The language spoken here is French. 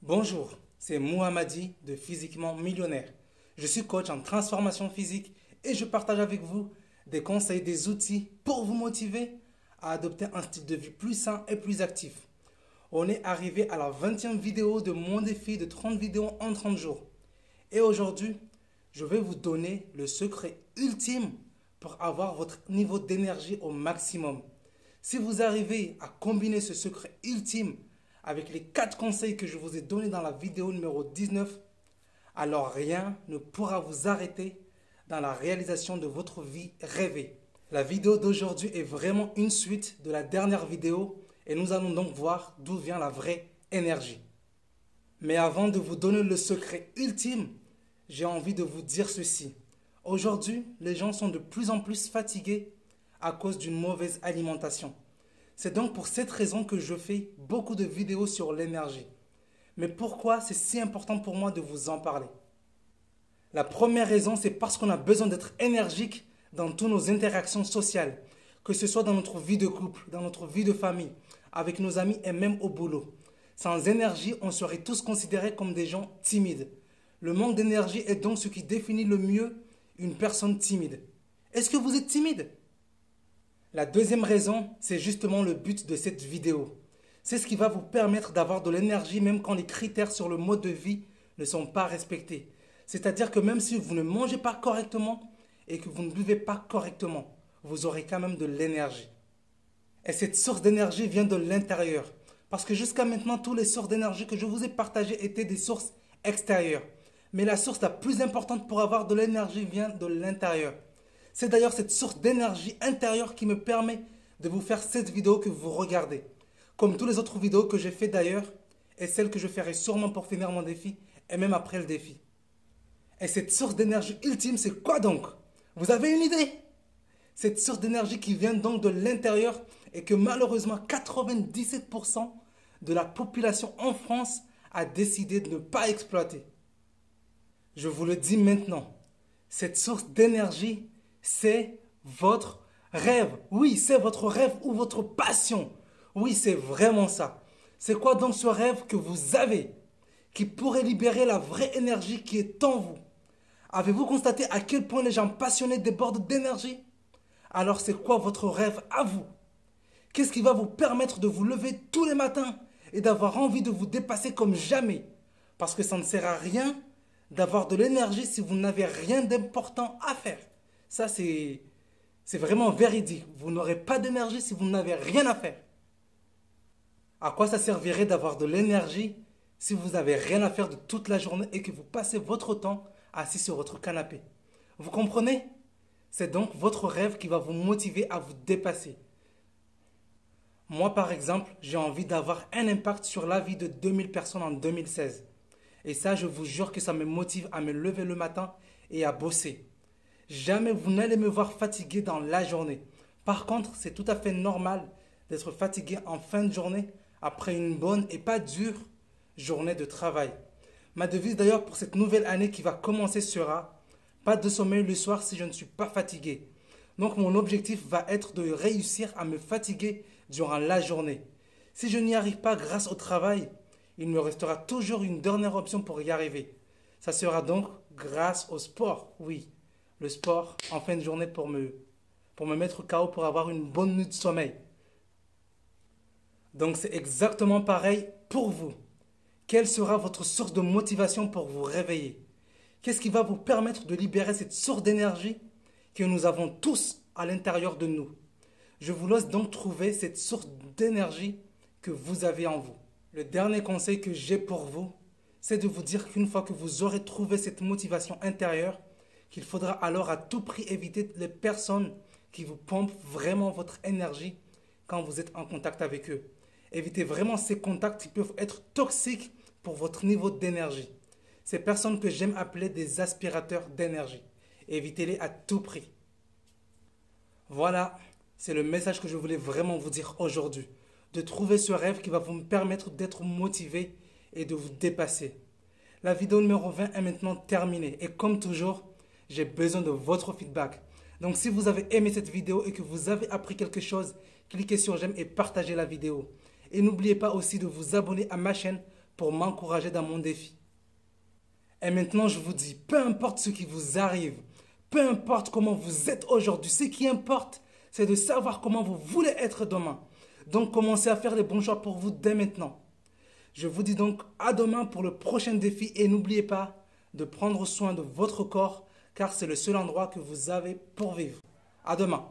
Bonjour, c'est Mohamadi de Physiquement Millionnaire. Je suis coach en transformation physique et je partage avec vous des conseils, des outils pour vous motiver à adopter un style de vie plus sain et plus actif. On est arrivé à la 20e vidéo de mon défi de 30 vidéos en 30 jours. Et aujourd'hui, je vais vous donner le secret ultime pour avoir votre niveau d'énergie au maximum. Si vous arrivez à combiner ce secret ultime avec les 4 conseils que je vous ai donnés dans la vidéo numéro 19, alors rien ne pourra vous arrêter dans la réalisation de votre vie rêvée. La vidéo d'aujourd'hui est vraiment une suite de la dernière vidéo et nous allons donc voir d'où vient la vraie énergie. Mais avant de vous donner le secret ultime, j'ai envie de vous dire ceci. Aujourd'hui, les gens sont de plus en plus fatigués à cause d'une mauvaise alimentation. C'est donc pour cette raison que je fais beaucoup de vidéos sur l'énergie. Mais pourquoi c'est si important pour moi de vous en parler? La première raison, c'est parce qu'on a besoin d'être énergique dans toutes nos interactions sociales, que ce soit dans notre vie de couple, dans notre vie de famille, avec nos amis et même au boulot. Sans énergie, on serait tous considérés comme des gens timides. Le manque d'énergie est donc ce qui définit le mieux une personne timide. Est-ce que vous êtes timide? La deuxième raison, c'est justement le but de cette vidéo. C'est ce qui va vous permettre d'avoir de l'énergie même quand les critères sur le mode de vie ne sont pas respectés. C'est-à-dire que même si vous ne mangez pas correctement et que vous ne buvez pas correctement, vous aurez quand même de l'énergie. Et cette source d'énergie vient de l'intérieur. Parce que jusqu'à maintenant, toutes les sources d'énergie que je vous ai partagées étaient des sources extérieures. Mais la source la plus importante pour avoir de l'énergie vient de l'intérieur. C'est d'ailleurs cette source d'énergie intérieure qui me permet de vous faire cette vidéo que vous regardez. Comme toutes les autres vidéos que j'ai fait d'ailleurs, et celles que je ferai sûrement pour finir mon défi, et même après le défi. Et cette source d'énergie ultime, c'est quoi donc? Vous avez une idée? Cette source d'énergie qui vient donc de l'intérieur et que malheureusement 97% de la population en France a décidé de ne pas exploiter. Je vous le dis maintenant, cette source d'énergie, c'est votre rêve. Oui, c'est votre rêve ou votre passion. Oui, c'est vraiment ça. C'est quoi donc ce rêve que vous avez qui pourrait libérer la vraie énergie qui est en vous? Avez-vous constaté à quel point les gens passionnés débordent d'énergie? Alors c'est quoi votre rêve à vous? Qu'est-ce qui va vous permettre de vous lever tous les matins et d'avoir envie de vous dépasser comme jamais? Parce que ça ne sert à rien d'avoir de l'énergie si vous n'avez rien d'important à faire. Ça, c'est vraiment véridique. Vous n'aurez pas d'énergie si vous n'avez rien à faire. À quoi ça servirait d'avoir de l'énergie si vous n'avez rien à faire de toute la journée et que vous passez votre temps assis sur votre canapé? Vous comprenez? C'est donc votre rêve qui va vous motiver à vous dépasser. Moi, par exemple, j'ai envie d'avoir un impact sur la vie de 2000 personnes en 2016. Et ça, je vous jure que ça me motive à me lever le matin et à bosser. Jamais vous n'allez me voir fatigué dans la journée. Par contre, c'est tout à fait normal d'être fatigué en fin de journée après une bonne et pas dure journée de travail. Ma devise d'ailleurs pour cette nouvelle année qui va commencer sera « Pas de sommeil le soir si je ne suis pas fatigué ». Donc mon objectif va être de réussir à me fatiguer durant la journée. Si je n'y arrive pas grâce au travail, il me restera toujours une dernière option pour y arriver. Ça sera donc grâce au sport, oui. Le sport en fin de journée pour me mettre KO pour avoir une bonne nuit de sommeil. Donc c'est exactement pareil pour vous. Quelle sera votre source de motivation pour vous réveiller? Qu'est-ce qui va vous permettre de libérer cette source d'énergie que nous avons tous à l'intérieur de nous? Je vous laisse donc trouver cette source d'énergie que vous avez en vous. Le dernier conseil que j'ai pour vous, c'est de vous dire qu'une fois que vous aurez trouvé cette motivation intérieure, qu'il faudra alors à tout prix éviter les personnes qui vous pompent vraiment votre énergie quand vous êtes en contact avec eux. Évitez vraiment ces contacts qui peuvent être toxiques pour votre niveau d'énergie. Ces personnes que j'aime appeler des aspirateurs d'énergie. Évitez-les à tout prix. Voilà, c'est le message que je voulais vraiment vous dire aujourd'hui. De trouver ce rêve qui va vous permettre d'être motivé et de vous dépasser. La vidéo numéro 20 est maintenant terminée et comme toujours, j'ai besoin de votre feedback. Donc si vous avez aimé cette vidéo et que vous avez appris quelque chose, cliquez sur j'aime et partagez la vidéo. Et n'oubliez pas aussi de vous abonner à ma chaîne pour m'encourager dans mon défi. Et maintenant, je vous dis, peu importe ce qui vous arrive, peu importe comment vous êtes aujourd'hui, ce qui importe, c'est de savoir comment vous voulez être demain. Donc, commencez à faire les bons choix pour vous dès maintenant. Je vous dis donc à demain pour le prochain défi et n'oubliez pas de prendre soin de votre corps car c'est le seul endroit que vous avez pour vivre. À demain.